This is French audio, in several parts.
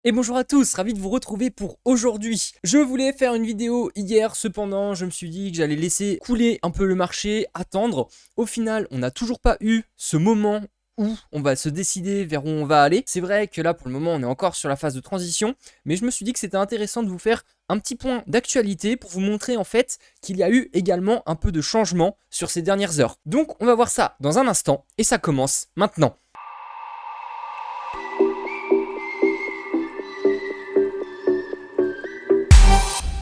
Et bonjour à tous, ravi de vous retrouver pour aujourd'hui. Je voulais faire une vidéo hier, cependant je me suis dit que j'allais laisser couler un peu le marché, attendre. Au final, on n'a toujours pas eu ce moment où on va se décider vers où on va aller. C'est vrai que là pour le moment on est encore sur la phase de transition, mais je me suis dit que c'était intéressant de vous faire un petit point d'actualité pour vous montrer en fait qu'il y a eu également un peu de changement sur ces dernières heures. Donc on va voir ça dans un instant et ça commence maintenant.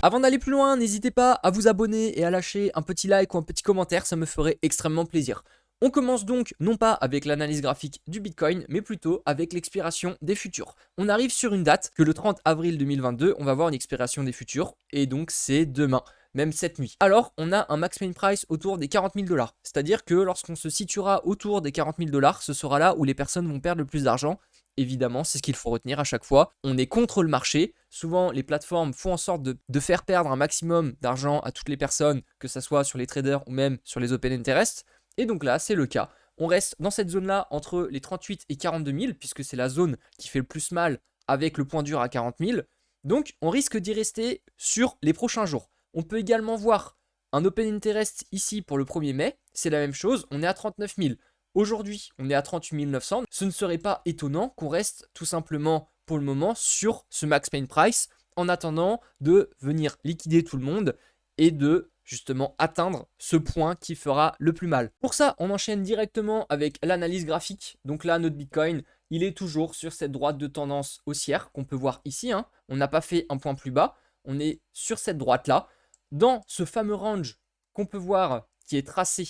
Avant d'aller plus loin, n'hésitez pas à vous abonner et à lâcher un petit like ou un petit commentaire, ça me ferait extrêmement plaisir. On commence donc non pas avec l'analyse graphique du Bitcoin, mais plutôt avec l'expiration des futurs. On arrive sur une date que le 30 avril 2022, on va voir une expiration des futurs, et donc c'est demain, même cette nuit. Alors, on a un max main price autour des 40 000 $. C'est-à-dire que lorsqu'on se situera autour des 40 000 $, ce sera là où les personnes vont perdre le plus d'argent. Évidemment, c'est ce qu'il faut retenir à chaque fois. On est contre le marché. Souvent, les plateformes font en sorte de faire perdre un maximum d'argent à toutes les personnes, que ce soit sur les traders ou même sur les open interest. Et donc là, c'est le cas. On reste dans cette zone-là entre les 38 et 42 000, puisque c'est la zone qui fait le plus mal avec le point dur à 40 000. Donc, on risque d'y rester sur les prochains jours. On peut également voir un open interest ici pour le 1er mai. C'est la même chose, on est à 39 000. Aujourd'hui, on est à 38 900. Ce ne serait pas étonnant qu'on reste tout simplement pour le moment sur ce max pain price en attendant de venir liquider tout le monde et de justement atteindre ce point qui fera le plus mal. Pour ça, on enchaîne directement avec l'analyse graphique. Donc là, notre Bitcoin, il est toujours sur cette droite de tendance haussière qu'on peut voir ici. On n'a pas fait un point plus bas. On est sur cette droite-là. Dans ce fameux range qu'on peut voir qui est tracé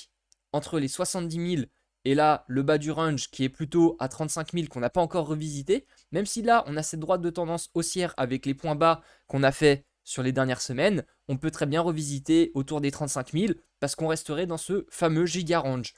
entre les 70 000 et là, le bas du range qui est plutôt à 35 000 qu'on n'a pas encore revisité, même si là, on a cette droite de tendance haussière avec les points bas qu'on a fait sur les dernières semaines, on peut très bien revisiter autour des 35 000 parce qu'on resterait dans ce fameux giga range.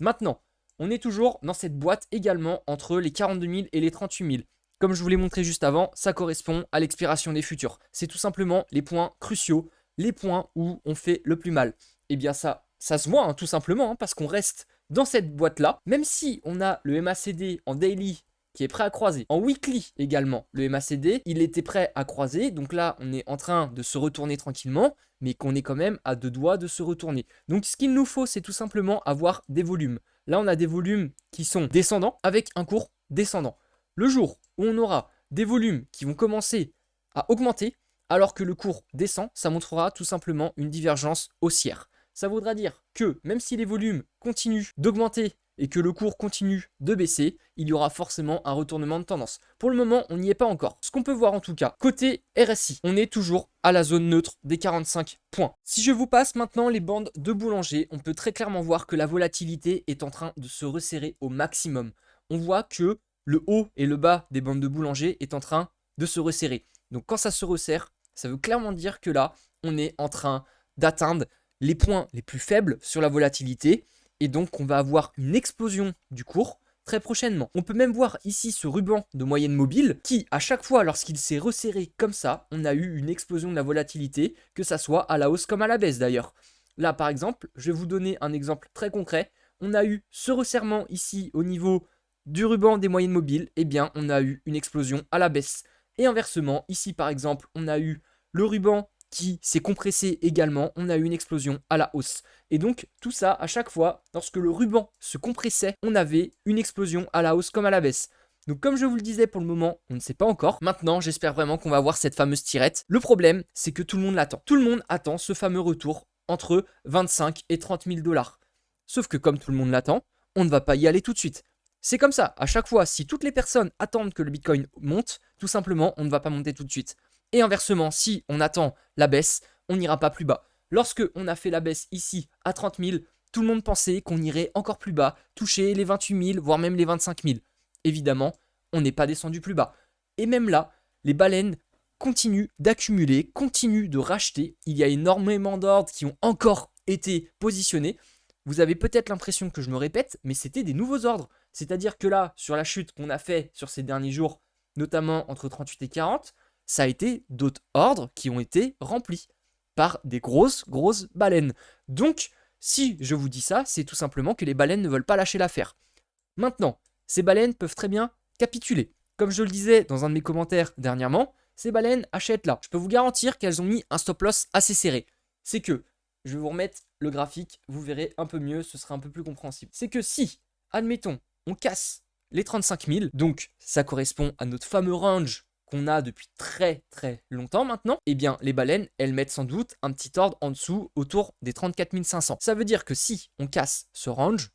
Maintenant, on est toujours dans cette boîte également entre les 42 000 et les 38 000. Comme je vous l'ai montré juste avant, ça correspond à l'expiration des futurs. C'est tout simplement les points cruciaux, les points où on fait le plus mal. Et bien ça se voit tout simplement parce qu'on reste dans cette boîte-là, même si on a le MACD en daily qui est prêt à croiser, en weekly également, le MACD, il était prêt à croiser, donc là on est en train de se retourner tranquillement, mais qu'on est quand même à 2 doigts de se retourner. Donc ce qu'il nous faut, c'est tout simplement avoir des volumes. Là on a des volumes qui sont descendants avec un cours descendant. Le jour où on aura des volumes qui vont commencer à augmenter, alors que le cours descend, ça montrera tout simplement une divergence haussière. Ça voudra dire que même si les volumes continuent d'augmenter et que le cours continue de baisser, il y aura forcément un retournement de tendance. Pour le moment, on n'y est pas encore. Ce qu'on peut voir en tout cas, côté RSI, on est toujours à la zone neutre des 45 points. Si je vous passe maintenant les bandes de Boulanger, on peut très clairement voir que la volatilité est en train de se resserrer au maximum. On voit que le haut et le bas des bandes de Boulanger est en train de se resserrer. Donc quand ça se resserre, ça veut clairement dire que là, on est en train d'atteindre les points les plus faibles sur la volatilité et donc on va avoir une explosion du cours très prochainement. On peut même voir ici ce ruban de moyenne mobile qui, à chaque fois lorsqu'il s'est resserré comme ça, on a eu une explosion de la volatilité, que ça soit à la hausse comme à la baisse d'ailleurs. Là par exemple, je vais vous donner un exemple très concret. On a eu ce resserrement ici au niveau du ruban des moyennes mobiles, et bien on a eu une explosion à la baisse. Et inversement, ici par exemple, on a eu le ruban qui s'est compressé également, on a eu une explosion à la hausse. Et donc tout ça, à chaque fois, lorsque le ruban se compressait, on avait une explosion à la hausse comme à la baisse. Donc comme je vous le disais, pour le moment, on ne sait pas encore. Maintenant, j'espère vraiment qu'on va avoir cette fameuse tirette. Le problème, c'est que tout le monde l'attend. Tout le monde attend ce fameux retour entre 25 et 30 000 $. Sauf que comme tout le monde l'attend, on ne va pas y aller tout de suite. C'est comme ça, à chaque fois, si toutes les personnes attendent que le Bitcoin monte, tout simplement, on ne va pas monter tout de suite. Et inversement, si on attend la baisse, on n'ira pas plus bas. Lorsque on a fait la baisse ici à 30 000, tout le monde pensait qu'on irait encore plus bas, toucher les 28 000, voire même les 25 000. Évidemment, on n'est pas descendu plus bas. Et même là, les baleines continuent d'accumuler, continuent de racheter. Il y a énormément d'ordres qui ont encore été positionnés. Vous avez peut-être l'impression que je me répète, mais c'était des nouveaux ordres. C'est-à-dire que là, sur la chute qu'on a fait sur ces derniers jours, notamment entre 38 et 40, ça a été d'autres ordres qui ont été remplis par des grosses baleines. Donc, si je vous dis ça, c'est tout simplement que les baleines ne veulent pas lâcher l'affaire. Maintenant, ces baleines peuvent très bien capituler. comme je le disais dans un de mes commentaires dernièrement, ces baleines achètent là. Je peux vous garantir qu'elles ont mis un stop loss assez serré. C'est que, je vais vous remettre le graphique, vous verrez un peu mieux, ce sera un peu plus compréhensible. C'est que si, admettons, on casse les 35 000, donc ça correspond à notre fameux range qu'on a depuis très longtemps maintenant, eh bien les baleines, elles mettent sans doute un petit ordre en dessous autour des 34 500. Ça veut dire que si on casse ce range,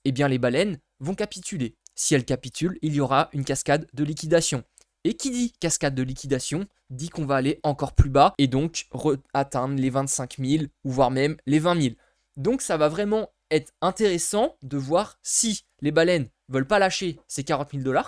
eh bien les baleines vont capituler. Si elles capitulent, il y aura une cascade de liquidation. Et qui dit cascade de liquidation dit qu'on va aller encore plus bas et donc atteindre les 25 000 ou voire même les 20 000. Donc ça va vraiment être intéressant de voir si les baleines veulent pas lâcher ces 40 000 $,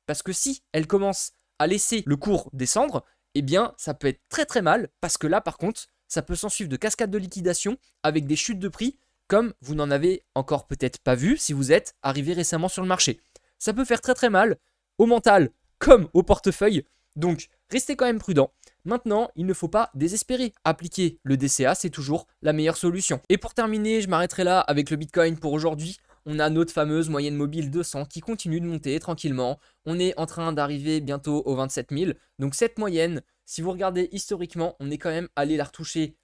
parce que si elles commencent à laisser le cours descendre, eh bien ça peut être très mal, parce que là par contre, ça peut s'en suivre de cascades de liquidation avec des chutes de prix comme vous n'en avez encore peut-être pas vu si vous êtes arrivé récemment sur le marché. Ça peut faire très mal au mental comme au portefeuille, donc restez quand même prudent. Maintenant, il ne faut pas désespérer. Appliquer le DCA, c'est toujours la meilleure solution. Et pour terminer, je m'arrêterai là avec le Bitcoin pour aujourd'hui. On a notre fameuse moyenne mobile 200 qui continue de monter tranquillement. On est en train d'arriver bientôt aux 27 000. Donc cette moyenne, si vous regardez historiquement, on est quand même allé la retoucher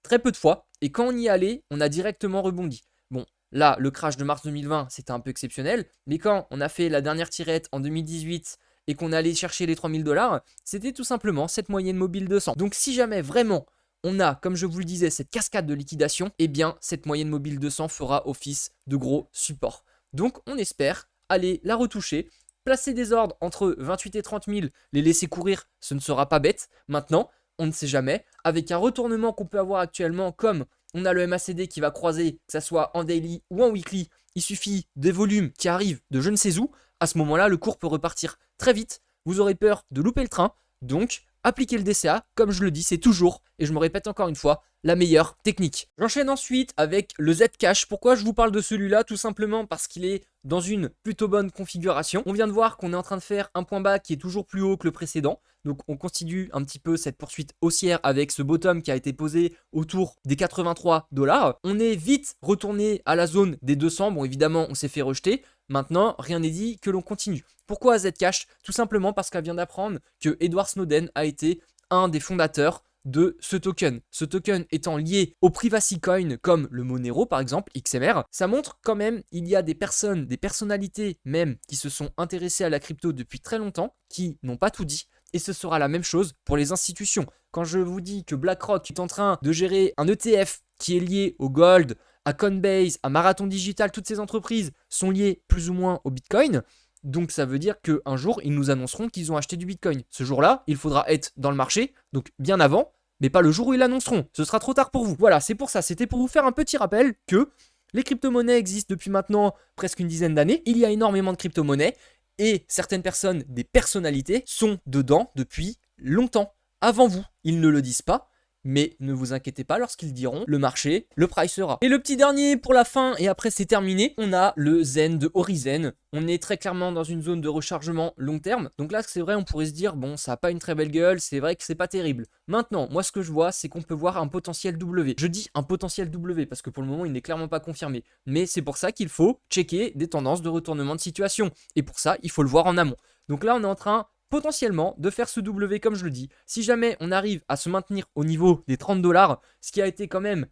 très peu de fois. Et quand on y est allé, on a directement rebondi. Bon, là, le crash de mars 2020, c'était un peu exceptionnel. Mais quand on a fait la dernière tirette en 2018 et qu'on est allé chercher les 3 000 $, c'était tout simplement cette moyenne mobile 200. Donc si jamais vraiment on a, comme je vous le disais, cette cascade de liquidation, eh bien cette moyenne mobile 200 fera office de gros support. Donc on espère aller la retoucher, placer des ordres entre 28 et 30 000, les laisser courir, ce ne sera pas bête. Maintenant, on ne sait jamais, avec un retournement qu'on peut avoir actuellement, comme on a le MACD qui va croiser, que ce soit en daily ou en weekly, il suffit des volumes qui arrivent de je ne sais où, à ce moment-là, le cours peut repartir très vite, vous aurez peur de louper le train, donc appliquer le DCA, comme je le dis, c'est toujours, et je me répète encore une fois, la meilleure technique. J'enchaîne ensuite avec le Zcash. Pourquoi je vous parle de celui-là? Tout simplement parce qu'il est dans une plutôt bonne configuration. On vient de voir qu'on est en train de faire un point bas qui est toujours plus haut que le précédent. Donc on continue un petit peu cette poursuite haussière avec ce bottom qui a été posé autour des 83 $. On est vite retourné à la zone des 200. Bon, évidemment, on s'est fait rejeter. Maintenant, rien n'est dit que l'on continue. Pourquoi Zcash? Tout simplement parce qu'elle vient d'apprendre que Edward Snowden a été un des fondateurs de ce token. Ce token étant lié au privacy coin comme le Monero par exemple, XMR, ça montre quand même il y a des personnes, des personnalités même qui se sont intéressées à la crypto depuis très longtemps, qui n'ont pas tout dit. Et ce sera la même chose pour les institutions. Quand je vous dis que BlackRock est en train de gérer un ETF qui est lié au gold, à Coinbase, à Marathon Digital, toutes ces entreprises sont liées plus ou moins au Bitcoin. Donc ça veut dire qu'un jour, ils nous annonceront qu'ils ont acheté du Bitcoin. Ce jour-là, il faudra être dans le marché, donc bien avant, mais pas le jour où ils l'annonceront. Ce sera trop tard pour vous. Voilà, c'est pour ça. C'était pour vous faire un petit rappel que les crypto-monnaies existent depuis maintenant presque une dizaine d'années. Il y a énormément de crypto-monnaies et certaines personnes, des personnalités, sont dedans depuis longtemps. Avant vous, ils ne le disent pas. Mais ne vous inquiétez pas, lorsqu'ils diront le marché, le price sera. Et le petit dernier pour la fin, et après c'est terminé, on a le Zen de Horizen. On est très clairement dans une zone de rechargement long terme. Donc là, c'est vrai, on pourrait se dire, bon, ça n'a pas une très belle gueule, c'est vrai que c'est pas terrible. Maintenant, moi ce que je vois, c'est qu'on peut voir un potentiel W. Je dis un potentiel W parce que pour le moment, il n'est clairement pas confirmé. Mais c'est pour ça qu'il faut checker des tendances de retournement de situation. Et pour ça, il faut le voir en amont. Donc là, on est en train potentiellement de faire ce W comme je le dis. Si jamais on arrive à se maintenir au niveau des 30 $, ce qui a été quand même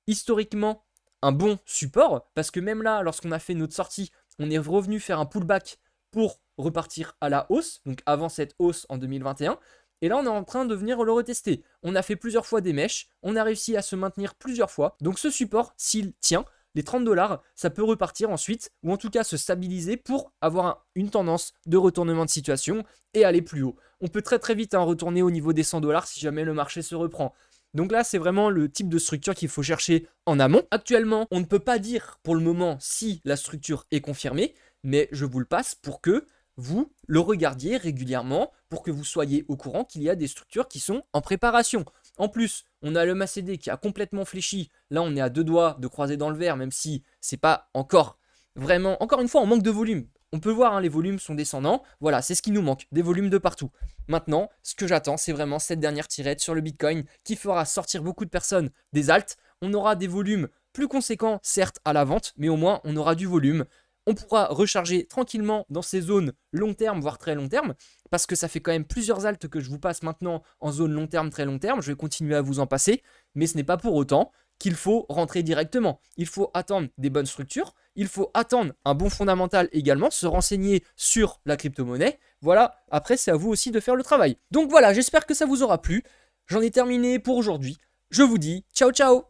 historiquement un bon support, parce que même là, lorsqu'on a fait notre sortie, on est revenu faire un pullback pour repartir à la hausse, donc avant cette hausse en 2021. Et là, on est en train de venir le retester. On a fait plusieurs fois des mèches, on a réussi à se maintenir plusieurs fois. Donc ce support, s'il tient, les 30 $, ça peut repartir ensuite, ou en tout cas se stabiliser pour avoir une tendance de retournement de situation et aller plus haut. On peut très vite retourner au niveau des 100 $ si jamais le marché se reprend. Donc là, c'est vraiment le type de structure qu'il faut chercher en amont. Actuellement, on ne peut pas dire pour le moment si la structure est confirmée, mais je vous le passe pour que vous le regardiez régulièrement, pour que vous soyez au courant qu'il y a des structures qui sont en préparation. En plus, on a le MACD qui a complètement fléchi. Là, on est à deux doigts de croiser dans le vert, même si c'est pas encore vraiment... Encore une fois, on manque de volume. On peut voir, les volumes sont descendants. Voilà, c'est ce qui nous manque, des volumes de partout. Maintenant, ce que j'attends, c'est vraiment cette dernière tirette sur le Bitcoin qui fera sortir beaucoup de personnes des alts. On aura des volumes plus conséquents, certes, à la vente, mais au moins, on aura du volume. On pourra recharger tranquillement dans ces zones long terme, voire très long terme. parce que ça fait quand même plusieurs alts que je vous passe maintenant en zone long terme, très long terme. Je vais continuer à vous en passer, mais ce n'est pas pour autant qu'il faut rentrer directement. Il faut attendre des bonnes structures, il faut attendre un bon fondamental également, se renseigner sur la crypto-monnaie. Voilà, après c'est à vous aussi de faire le travail. Donc voilà, j'espère que ça vous aura plu. J'en ai terminé pour aujourd'hui. Je vous dis ciao ciao.